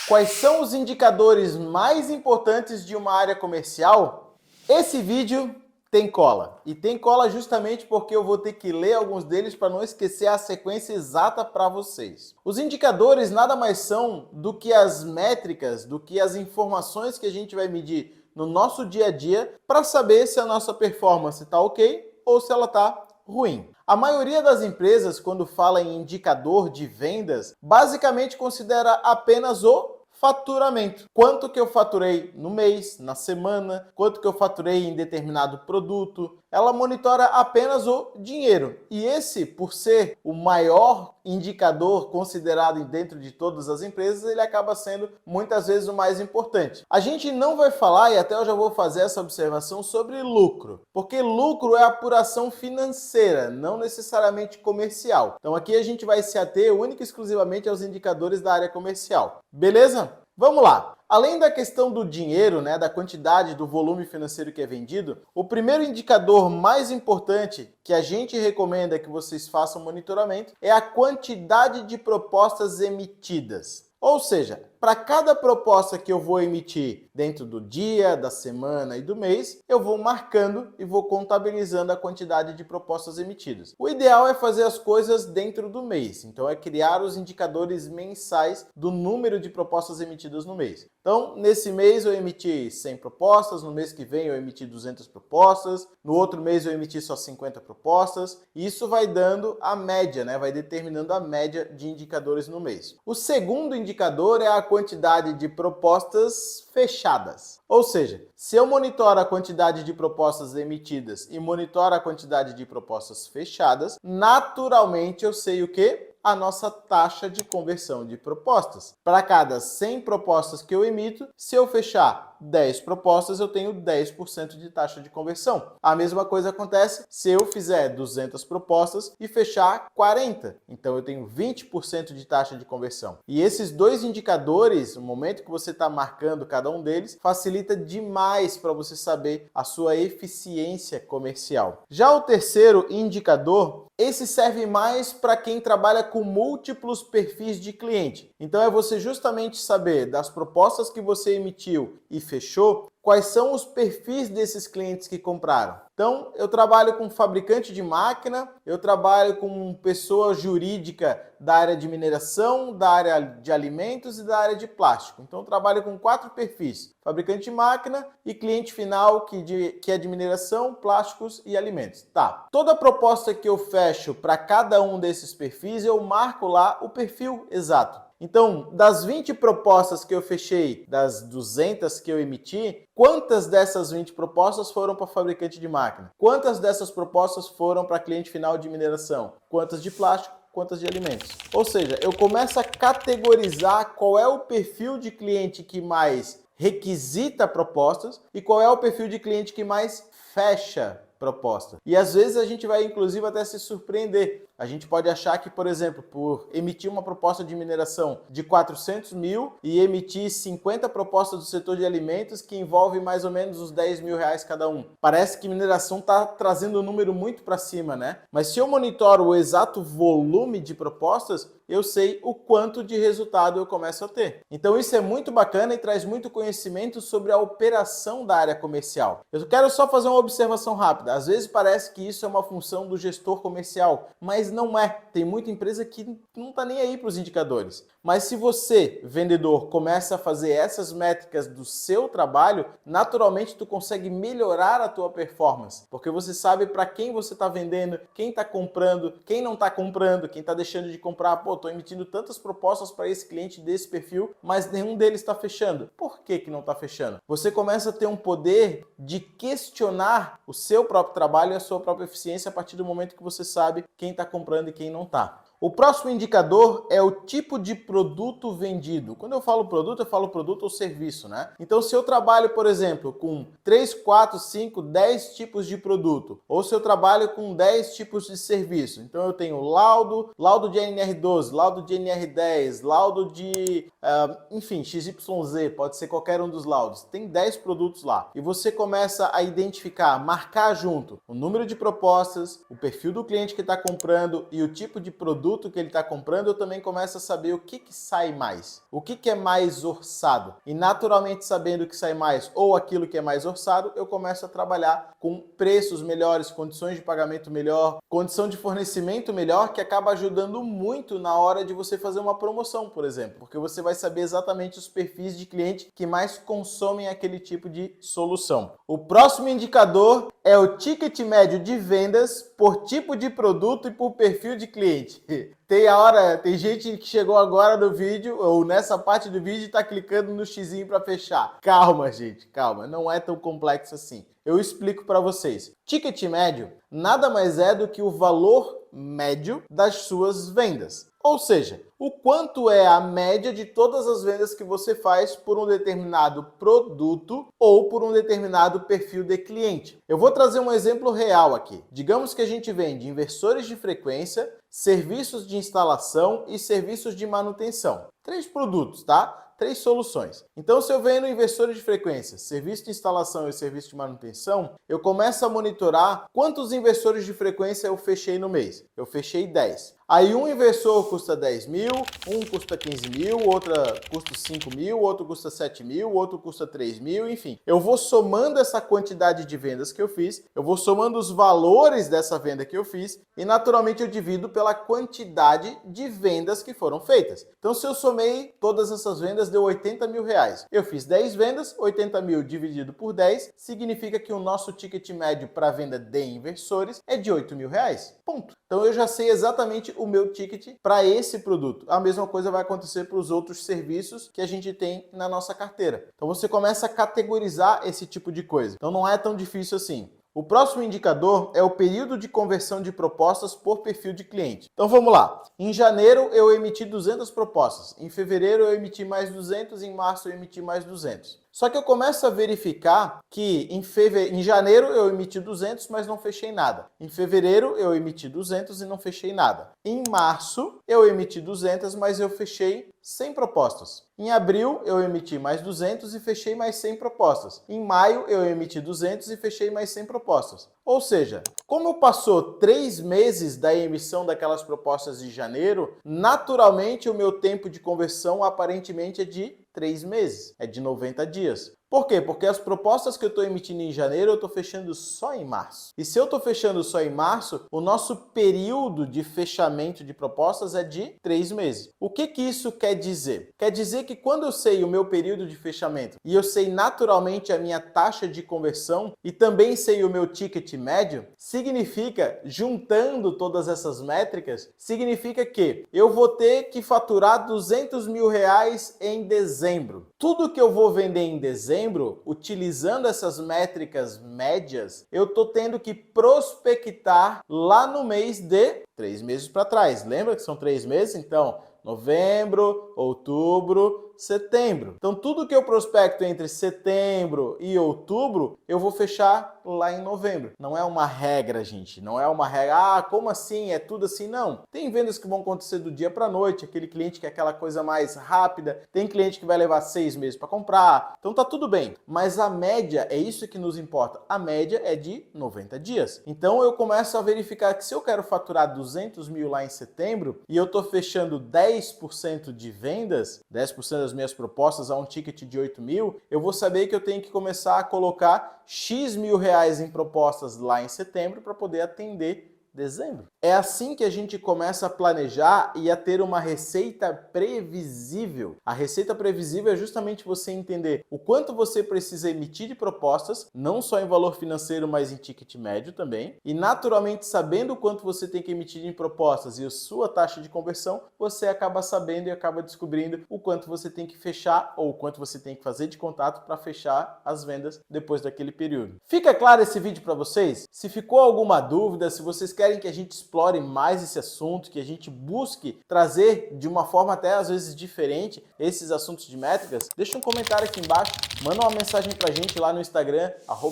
Quais são os indicadores mais importantes de uma área comercial? Esse vídeo tem cola. E tem cola justamente porque eu vou ter que ler alguns deles para não esquecer a sequência exata para vocês. Os indicadores nada mais são do que as métricas, do que as informações que a gente vai medir no nosso dia a dia para saber se a nossa performance está ok ou se ela está ruim. A maioria das empresas, quando fala em indicador de vendas, basicamente considera apenas o faturamento. Quanto que eu faturei no mês, na semana, quanto que eu faturei em determinado produto. Ela monitora apenas o dinheiro. E esse, por ser o maior indicador considerado dentro de todas as empresas, ele acaba sendo muitas vezes o mais importante. A gente não vai falar, e até eu já vou fazer essa observação, sobre lucro. Porque lucro é apuração financeira, não necessariamente comercial. Então aqui a gente vai se ater única e exclusivamente aos indicadores da área comercial. Beleza? Vamos lá! Além da questão do dinheiro, da quantidade, do volume financeiro que é vendido, o primeiro indicador mais importante que a gente recomenda que vocês façam monitoramento é a quantidade de propostas emitidas. Ou seja, para cada proposta que eu vou emitir dentro do dia, da semana e do mês, eu vou marcando e vou contabilizando a quantidade de propostas emitidas. O ideal é fazer as coisas dentro do mês, então é criar os indicadores mensais do número de propostas emitidas no mês. Então, nesse mês eu emiti 100 propostas, no mês que vem eu emiti 200 propostas, no outro mês eu emiti só 50 propostas, e isso vai dando a média, vai determinando a média de indicadores no mês. O segundo indicador é a quantidade de propostas fechadas. Ou seja, se eu monitoro a quantidade de propostas emitidas e monitoro a quantidade de propostas fechadas, naturalmente eu sei o quê? A nossa taxa de conversão de propostas. Para cada 100 propostas que eu emito, se eu fechar 10 propostas, eu tenho 10% de taxa de conversão. A mesma coisa acontece se eu fizer 200 propostas e fechar 40. Então eu tenho 20% de taxa de conversão. E esses dois indicadores, no momento que você está marcando cada um deles, facilita demais para você saber a sua eficiência comercial. Já o terceiro indicador, esse serve mais para quem trabalha com múltiplos perfis de cliente. Então é você justamente saber das propostas que você emitiu e fechou, quais são os perfis desses clientes que compraram. Então, eu trabalho com fabricante de máquina, eu trabalho com pessoa jurídica da área de mineração, da área de alimentos e da área de plástico. Então, eu trabalho com 4 perfis: fabricante de máquina e cliente final, que é de mineração, plásticos e alimentos. Tá. Toda proposta que eu fecho para cada um desses perfis, eu marco lá o perfil exato. Então, das 20 propostas que eu fechei, das 200 que eu emiti, quantas dessas 20 propostas foram para fabricante de máquina? Quantas dessas propostas foram para cliente final de mineração? Quantas de plástico? Quantas de alimentos? Ou seja, eu começo a categorizar qual é o perfil de cliente que mais requisita propostas e qual é o perfil de cliente que mais fecha proposta. E às vezes a gente vai inclusive até se surpreender. A gente pode achar que, por exemplo, por emitir uma proposta de mineração de 400 mil e emitir 50 propostas do setor de alimentos que envolve mais ou menos os 10 mil reais cada um. Parece que mineração está trazendo um número muito para cima, Mas se eu monitoro o exato volume de propostas, eu sei o quanto de resultado eu começo a ter. Então isso é muito bacana e traz muito conhecimento sobre a operação da área comercial. Eu quero só fazer uma observação rápida. Às vezes parece que isso é uma função do gestor comercial, mas não é. Tem muita empresa que não está nem aí para os indicadores. Mas se você, vendedor, começa a fazer essas métricas do seu trabalho, naturalmente tu consegue melhorar a tua performance, porque você sabe para quem você está vendendo, quem está comprando, quem não está comprando, quem está deixando de comprar. Pô, estou emitindo tantas propostas para esse cliente desse perfil, mas nenhum deles está fechando. Por que não está fechando? Você começa a ter um poder de questionar o seu próprio trabalho e a sua própria eficiência a partir do momento que você sabe quem está comprando e quem não está. O próximo indicador é o tipo de produto vendido. Quando eu falo produto ou serviço, Então, se eu trabalho, por exemplo, com 3, 4, 5, 10 tipos de produto, ou se eu trabalho com 10 tipos de serviço, então eu tenho laudo de NR12, laudo de NR10, laudo de, enfim, XYZ, pode ser qualquer um dos laudos. Tem 10 produtos lá. E você começa a identificar, marcar junto o número de propostas, o perfil do cliente que está comprando e o tipo de produto produto que ele está comprando, eu também começo a saber o que sai mais, o que é mais orçado. E naturalmente, sabendo o que sai mais ou aquilo que é mais orçado, eu começo a trabalhar com preços melhores, condições de pagamento melhor, condição de fornecimento melhor, que acaba ajudando muito na hora de você fazer uma promoção, por exemplo, porque você vai saber exatamente os perfis de cliente que mais consomem aquele tipo de solução. O próximo indicador é o ticket médio de vendas por tipo de produto e por perfil de cliente. Tem gente que chegou agora no vídeo, ou nessa parte do vídeo, e está clicando no xizinho para fechar. Calma, gente, calma, não é tão complexo assim. Eu explico para vocês. Ticket médio nada mais é do que o valor médio das suas vendas. Ou seja, o quanto é a média de todas as vendas que você faz por um determinado produto ou por um determinado perfil de cliente. Eu vou trazer um exemplo real aqui. Digamos que a gente vende inversores de frequência, serviços de instalação e serviços de manutenção. 3 produtos, tá? 3 soluções. Então, se eu vendo inversores de frequência, serviço de instalação e serviço de manutenção, eu começo a monitorar quantos inversores de frequência eu fechei no mês. Eu fechei 10. Aí um inversor custa 10 mil, um custa 15 mil, outro custa 5 mil, outro custa 7 mil, outro custa 3 mil, enfim. Eu vou somando essa quantidade de vendas que eu fiz, eu vou somando os valores dessa venda que eu fiz e naturalmente eu divido pela quantidade de vendas que foram feitas. Então se eu somei todas essas vendas, deu 80 mil reais. Eu fiz 10 vendas, 80 mil dividido por 10, significa que o nosso ticket médio para venda de inversores é de 8 mil reais. Ponto. Então eu já sei exatamente o meu ticket para esse produto. A mesma coisa vai acontecer para os outros serviços que a gente tem na nossa carteira. Então você começa a categorizar esse tipo de coisa. Então não é tão difícil assim. O próximo indicador é o período de conversão de propostas por perfil de cliente. Então vamos lá. Em janeiro eu emiti 200 propostas. Em fevereiro eu emiti mais 200. Em março eu emiti mais 200. Só que eu começo a verificar que em janeiro eu emiti 200, mas não fechei nada. Em fevereiro eu emiti 200 e não fechei nada. Em março eu emiti 200, mas eu fechei 100 propostas. Em abril eu emiti mais 200 e fechei mais 100 propostas. Em maio eu emiti 200 e fechei mais 100 propostas. Ou seja, como passou 3 meses da emissão daquelas propostas de janeiro, naturalmente o meu tempo de conversão aparentemente é de 3 meses, é de 90 dias. Por quê? Porque as propostas que eu estou emitindo em janeiro, eu estou fechando só em março. E se eu estou fechando só em março, o nosso período de fechamento de propostas é de 3 meses. O que isso quer dizer? Quer dizer que quando eu sei o meu período de fechamento e eu sei naturalmente a minha taxa de conversão e também sei o meu ticket médio, significa, juntando todas essas métricas, significa que eu vou ter que faturar 200 mil reais em dezembro. Tudo que eu vou vender em dezembro, utilizando essas métricas médias, eu estou tendo que prospectar lá no mês de 3 meses para trás. Lembra que são 3 meses? Então, novembro, outubro, setembro. Então, tudo que eu prospecto entre setembro e outubro, eu vou fechar lá em novembro. Não é uma regra, gente. Não é uma regra. Ah, como assim? É tudo assim? Não. Tem vendas que vão acontecer do dia para a noite. Aquele cliente que é aquela coisa mais rápida. Tem cliente que vai levar 6 meses para comprar. Então, tá tudo bem. Mas a média, é isso que nos importa. A média é de 90 dias. Então, eu começo a verificar que se eu quero faturar 200 mil lá em setembro e eu tô fechando 10% de vendas, 10% das minhas propostas a um ticket de 8 mil, eu vou saber que eu tenho que começar a colocar X mil reais em propostas lá em setembro para poder atender dezembro. É assim que a gente começa a planejar e a ter uma receita previsível. A receita previsível é justamente você entender o quanto você precisa emitir de propostas, não só em valor financeiro, mas em ticket médio também. E naturalmente, sabendo o quanto você tem que emitir em propostas e a sua taxa de conversão, você acaba sabendo e acaba descobrindo o quanto você tem que fechar ou o quanto você tem que fazer de contato para fechar as vendas depois daquele período. Fica claro esse vídeo para vocês? Se ficou alguma dúvida, se vocês querem que a gente explore mais esse assunto, que a gente busque trazer de uma forma até às vezes diferente esses assuntos de métricas, deixa um comentário aqui embaixo, manda uma mensagem pra gente lá no Instagram,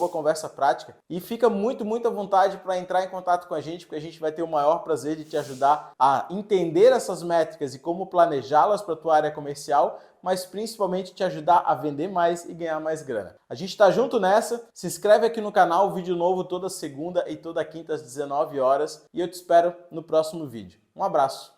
@conversaprática, e fica muito à vontade para entrar em contato com a gente, porque a gente vai ter o maior prazer de te ajudar a entender essas métricas e como planejá-las para a tua área comercial, mas principalmente te ajudar a vender mais e ganhar mais grana. A gente está junto nessa, se inscreve aqui no canal, vídeo novo toda segunda e toda quinta às 19 horas, e eu te espero no próximo vídeo. Um abraço!